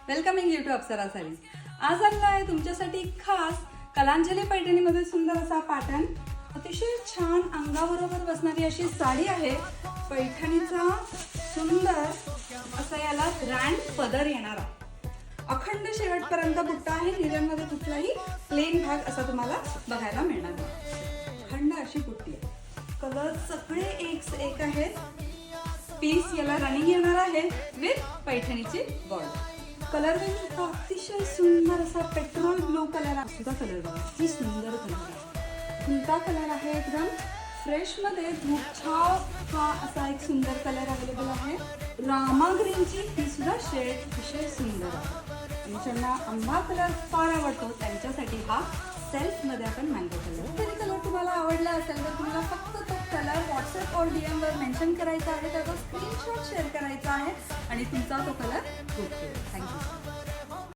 Welcoming you to Apsara saris. आज आणला आहे तुमच्यासाठी खास कलांजली पैठणीमध्ये सुंदर असा पॅटर्न. अतिशय छान अंगाबरोबर बसणारी अशी साडी आहे. पैठणीचा सुंदर असा याला ग्रँड पदर येणारा अखंड शेवटपर्यंत बुट्टा आहे. नीऱ्यांमध्ये कुठलाही प्लेन भाग असा तुम्हाला बघायला मिळणार नाही. अखंड अशी बुट्टी आहे. कलर सगळे एक आहेत. पीस याला रनिंग येणार आहे विथ पैठणीची बॉर्डर. कलर अतिशय सुंदर असा पेट्रोल ब्लू कलर आहे. सुद्धा कलर बघा किती सुंदर कलर आहे. कोणता कलर आहे एकदम फ्रेश मध्ये धूपछाव हा असा एक सुंदर कलर अवेलेबल आहे. रामा ग्रीनची ही सुद्धा शेड अतिशय सुंदर आहे. ज्यांना आंबा कलर फार आवडतो त्यांच्यासाठी हा सेल्फ मध्ये आपण मँगो कलर. जरी कलर तुम्हाला आवडला असेल तर तुम्हाला फक्त तो कलर व्हॉट्सअप और DM वर मेन्शन करायचा आहे. त्याचा स्क्रीनशॉट शेअर करायचा आहे आणि तुमचा तो कलर बुक केला. थँक्यू.